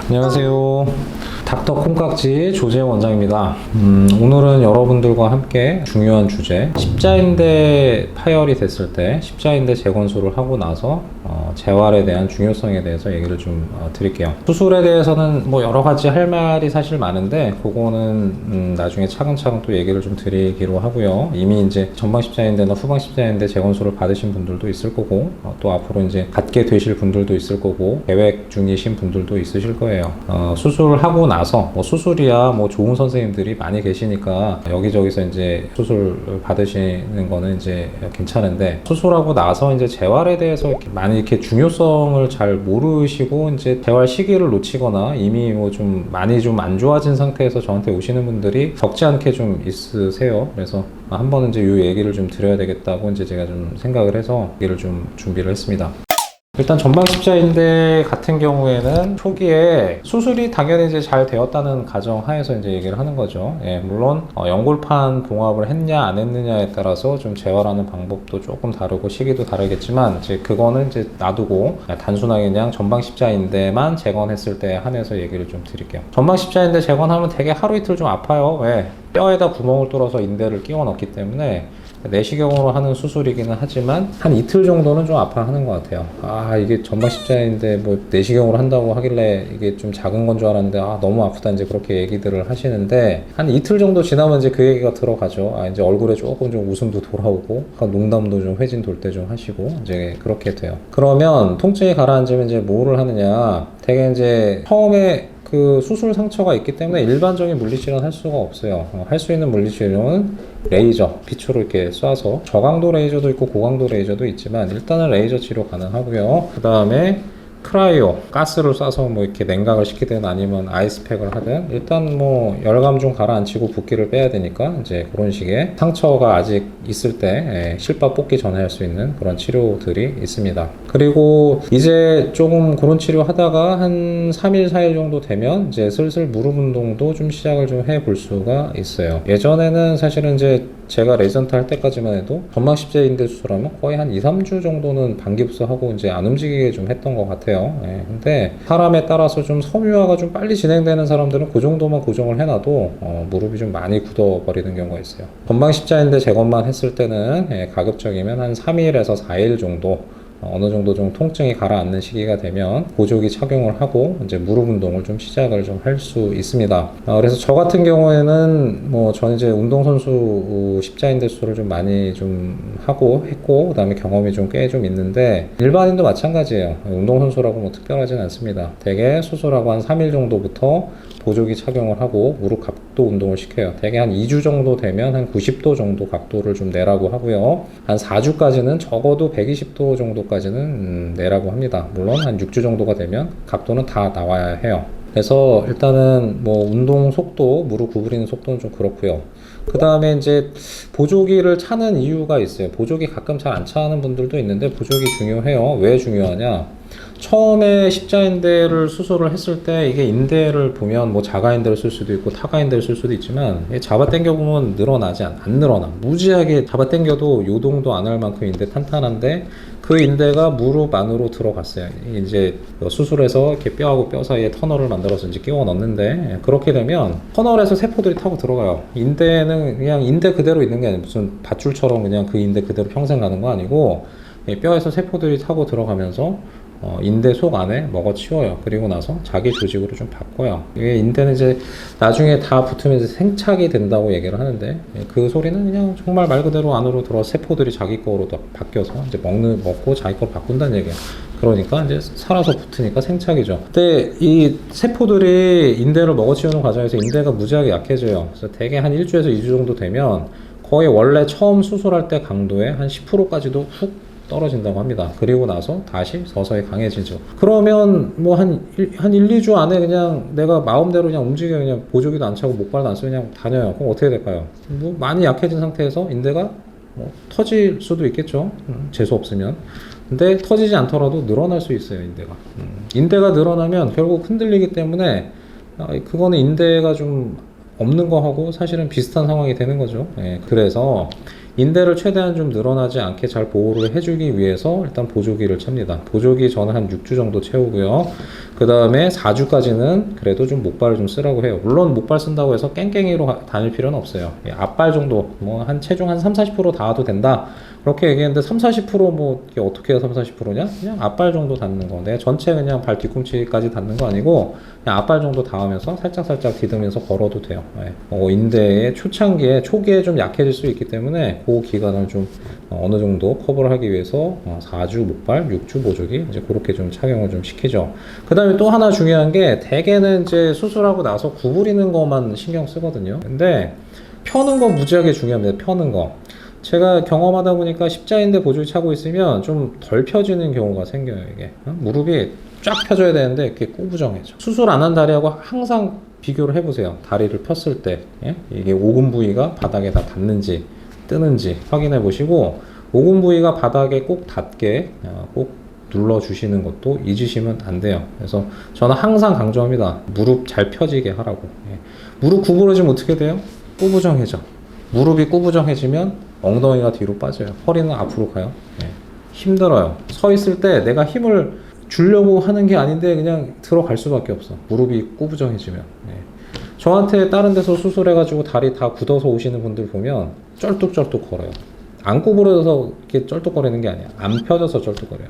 안녕하세요. 닥터 콩깍지 조재영 원장입니다. 오늘은 여러분들과 함께 중요한 주제, 십자인대 파열이 됐을 때 십자인대 재건수를 하고 나서 재활에 대한 중요성에 대해서 얘기를 좀 드릴게요. 수술에 대해서는 뭐 여러 가지 할 말이 사실 많은데 그거는 나중에 차근차근 또 얘기를 좀 드리기로 하고요. 이미 이제 전방 십자인대나 후방 십자인대 재건수를 받으신 분들도 있을 거고 또 앞으로 이제 받게 되실 분들도 있을 거고 계획 중이신 분들도 있으실 거예요. 수술을 하고 나서 뭐 수술이야 뭐 좋은 선생님들이 많이 계시니까 여기저기서 이제 수술 받으시는 거는 이제 괜찮은데, 수술하고 나서 이제 재활에 대해서 많이 이렇게 중요성을 잘 모르시고 이제 재활 시기를 놓치거나 이미 뭐 좀 많이 좀 안 좋아진 상태에서 저한테 오시는 분들이 적지 않게 좀 있으세요. 그래서 한 번은 이제 이 얘기를 좀 드려야 되겠다고 이제 제가 좀 생각을 해서 얘기를 좀 준비를 했습니다. 일단 전방 십자인대 같은 경우에는 초기에 수술이 당연히 이제 잘 되었다는 가정 하에서 이제 얘기를 하는 거죠. 예, 물론 연골판 봉합을 했냐 안 했느냐에 따라서 좀 재활하는 방법도 조금 다르고 시기도 다르겠지만 이제 그거는 이제 놔두고 단순하게 그냥 전방 십자인대만 재건했을 때 한해서 얘기를 좀 드릴게요. 전방 십자인대 재건하면 되게 하루 이틀 좀 아파요. 왜? 뼈에다 구멍을 뚫어서 인대를 끼워 넣기 때문에 내시경으로 하는 수술이기는 하지만 한 이틀 정도는 좀 아파하는 것 같아요. 이게 전방 십자인데 뭐 내시경으로 한다고 하길래 이게 좀 작은 건 줄 알았는데 너무 아프다 이제 그렇게 얘기들을 하시는데, 한 이틀 정도 지나면 이제 그 얘기가 들어가죠. 이제 얼굴에 조금 좀 웃음도 돌아오고 농담도 좀 회진 돌 때 좀 하시고 이제 그렇게 돼요. 그러면 통증이 가라앉으면 이제 뭐를 하느냐, 되게 이제 처음에 그 수술 상처가 있기 때문에 일반적인 물리치료는 할 수가 없어요. 할 수 있는 물리치료는 레이저, 빛으로 이렇게 쏴서, 저강도 레이저도 있고 고강도 레이저도 있지만 일단은 레이저 치료 가능하고요. 그 다음에 크라이오, 가스를 쏴서 뭐 이렇게 냉각을 시키든 아니면 아이스팩을 하든 일단 뭐 열감 좀 가라앉히고 붓기를 빼야 되니까 이제 그런 식의 상처가 아직 있을 때 실밥 뽑기 전에 할 수 있는 그런 치료들이 있습니다. 그리고 이제 조금 그런 치료 하다가 한 3일, 4일 정도 되면 이제 슬슬 무릎 운동도 좀 시작을 좀 해볼 수가 있어요. 예전에는 사실은 이제 제가 레전트 할 때까지만 해도 전방 십자인대 수술하면 거의 한 2, 3주 정도는 반깁스하고 이제 안 움직이게 좀 했던 것 같아요. 근데 사람에 따라서 좀 섬유화가 좀 빨리 진행되는 사람들은 그 정도만 고정을 해놔도 무릎이 좀 많이 굳어버리는 경우가 있어요. 전방 십자인대 재건만 했을 때는 가급적이면 한 3일에서 4일 정도 어느 정도 좀 통증이 가라앉는 시기가 되면 보조기 착용을 하고 이제 무릎 운동을 좀 시작을 좀 할 수 있습니다. 그래서 저 같은 경우에는 뭐 저는 이제 운동선수 십자인대 수술을 좀 많이 좀 하고 했고 그다음에 경험이 좀 꽤 좀 있는데, 일반인도 마찬가지예요. 운동선수라고 뭐 특별하진 않습니다. 대개 수술하고 한 3일 정도부터 보조기 착용을 하고 무릎 각도 운동을 시켜요. 대개 한 2주 정도 되면 한 90도 정도 각도를 좀 내라고 하고요. 한 4주까지는 적어도 120도 정도까지는 내라고 합니다. 물론 한 6주 정도가 되면 각도는 다 나와야 해요. 그래서 일단은 뭐 운동 속도, 무릎 구부리는 속도는 좀 그렇고요. 그 다음에 이제 보조기를 차는 이유가 있어요. 보조기 가끔 잘 안 차는 분들도 있는데 보조기 중요해요. 왜 중요하냐? 처음에 십자인대를 수술을 했을 때 이게 인대를 보면 뭐 자가인대를 쓸 수도 있고 타가인대를 쓸 수도 있지만 잡아 당겨 보면 늘어나지 안 늘어나. 무지하게 잡아 당겨도 요동도 안 할 만큼 인대 탄탄한데 그 인대가 무릎 안으로 들어갔어요. 이제 수술해서 이렇게 뼈하고 뼈 사이에 터널을 만들어서 이제 끼워 넣는데, 그렇게 되면 터널에서 세포들이 타고 들어가요. 인대는 그냥 인대 그대로 있는 게 아니라 무슨 밧줄처럼 그냥 그 인대 그대로 평생 가는 거 아니고 뼈에서 세포들이 타고 들어가면서 인대 속 안에 먹어치워요. 그리고 나서 자기 조직으로 좀 바꿔요. 이게 인대는 이제 나중에 다 붙으면 이제 생착이 된다고 얘기를 하는데, 그 소리는 그냥 정말 말 그대로 안으로 들어 세포들이 자기 거로 바뀌어서 이제 먹고 자기 거로 바꾼다는 얘기예요. 그러니까 이제 살아서 붙으니까 생착이죠. 근데 이 세포들이 인대를 먹어치우는 과정에서 인대가 무지하게 약해져요. 그래서 대개 한 1주에서 2주 정도 되면 거의 원래 처음 수술할 때 강도의 한 10%까지도 훅 떨어진다고 합니다. 그리고 나서 다시 서서히 강해지죠. 그러면 뭐 한 1, 2주 안에 그냥 내가 마음대로 그냥 움직여, 그냥 보조기도 안 차고 목발도 안 쓰고 그냥 다녀요. 그럼 어떻게 될까요? 뭐 많이 약해진 상태에서 인대가 뭐 터질 수도 있겠죠. 재수 없으면. 근데 터지지 않더라도 늘어날 수 있어요, 인대가. 인대가 늘어나면 결국 흔들리기 때문에 그거는 인대가 좀 없는 거하고 사실은 비슷한 상황이 되는 거죠. 그래서 인대를 최대한 좀 늘어나지 않게 잘 보호를 해주기 위해서 일단 보조기를 찹니다. 보조기 저는 한 6주 정도 채우고요. 그 다음에 4주까지는 그래도 좀 목발을 좀 쓰라고 해요. 물론 목발 쓴다고 해서 깽깽이로 다닐 필요는 없어요. 앞발 정도, 뭐 한 체중 한 3-40% 닿아도 된다. 그렇게 얘기했는데 3-40%뭐 이게 어떻게 해야 3-40%냐? 그냥 앞발 정도 닿는 거. 내가 전체 그냥 발 뒤꿈치까지 닿는 거 아니고 그냥 앞발 정도 닿으면서 살짝살짝 디디면서 걸어도 돼요. 인대의 초창기에 초기에 좀 약해질 수 있기 때문에 그 기간을 좀 어느 정도 커버를 하기 위해서 4주 목발, 6주 보조기 이제 그렇게 좀 착용을 좀 시키죠. 그 다음에 또 하나 중요한 게 대개는 이제 수술하고 나서 구부리는 것만 신경 쓰거든요. 근데 펴는 거 무지하게 중요합니다. 펴는 거. 제가 경험하다 보니까 십자인대 보조기 차고 있으면 좀 덜 펴지는 경우가 생겨요. 이게 무릎이 쫙 펴져야 되는데 이렇게 꼬부정해져. 수술 안 한 다리하고 항상 비교를 해보세요. 다리를 폈을 때 이게 오금 부위가 바닥에 다 닿는지 뜨는지 확인해 보시고, 오금 부위가 바닥에 꼭 닿게 꼭 눌러주시는 것도 잊으시면 안 돼요. 그래서 저는 항상 강조합니다. 무릎 잘 펴지게 하라고. 무릎 구부러지면 어떻게 돼요? 꼬부정해져. 무릎이 꼬부정해지면 엉덩이가 뒤로 빠져요. 허리는 앞으로 가요. 힘들어요. 서 있을 때 내가 힘을 주려고 하는 게 아닌데 그냥 들어갈 수밖에 없어. 무릎이 꼬부정해지면. 저한테 다른 데서 수술해가지고 다리 다 굳어서 오시는 분들 보면 쩔뚝쩔뚝 걸어요. 안 구부러져서 이렇게 쩔뚝거리는 게 아니야. 안 펴져서 쩔뚝거려요.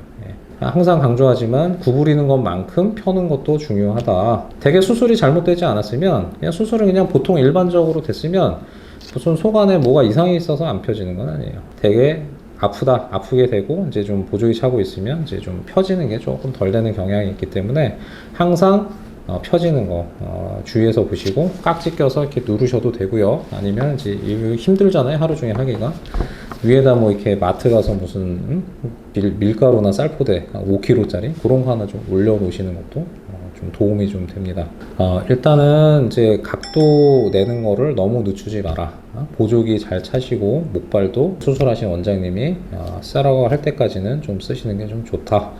항상 강조하지만 구부리는 것만큼 펴는 것도 중요하다. 대개 수술이 잘못되지 않았으면 그냥 수술은 그냥 보통 일반적으로 됐으면 무슨 속 안에 뭐가 이상이 있어서 안 펴지는 건 아니에요. 되게 아프게 되고 이제 좀 보조기 차고 있으면 이제 좀 펴지는 게 조금 덜 되는 경향이 있기 때문에 항상 펴지는 거 주의해서 보시고 깍지 껴서 이렇게 누르셔도 되고요. 아니면 이제 힘들잖아요. 하루 종일 하기가. 위에다 뭐 이렇게 마트 가서 무슨 밀가루나 쌀포대 5kg짜리 그런 거 하나 좀 올려 놓으시는 것도 좀 도움이 좀 됩니다. 일단은 이제 각도 내는 거를 너무 늦추지 마라. 보조기 잘 차시고 목발도 수술하신 원장님이 쓰라고 할 때까지는 좀 쓰시는 게 좀 좋다.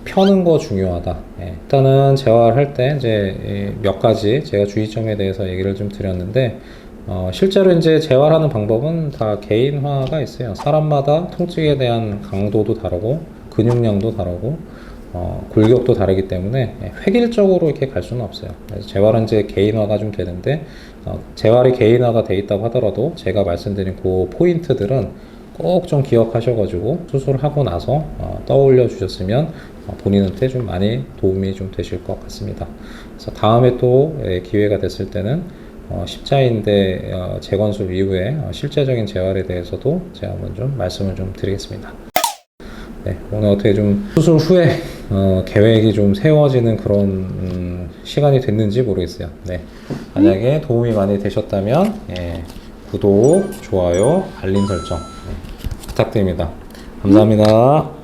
펴는 거 중요하다. 일단은 재활할 때 이제 몇 가지 제가 주의점에 대해서 얘기를 좀 드렸는데, 실제로 이제 재활하는 방법은 다 개인화가 있어요. 사람마다 통증에 대한 강도도 다르고 근육량도 다르고 골격도 다르기 때문에 획일적으로 이렇게 갈 수는 없어요. 그래서 재활은 이제 개인화가 좀 되는데, 재활이 개인화가 돼 있다고 하더라도 제가 말씀드린 그 포인트들은 꼭 좀 기억하셔가지고 수술하고 나서 떠올려 주셨으면 본인한테 좀 많이 도움이 좀 되실 것 같습니다. 그래서 다음에 또 기회가 됐을 때는 십자인대 재건술 이후에 실제적인 재활에 대해서도 제가 한번 좀 말씀을 좀 드리겠습니다. 오늘 어떻게 좀 수술 후에 계획이 좀 세워지는 그런 시간이 됐는지 모르겠어요. 만약에 도움이 많이 되셨다면 구독, 좋아요, 알림 설정 부탁드립니다. 감사합니다.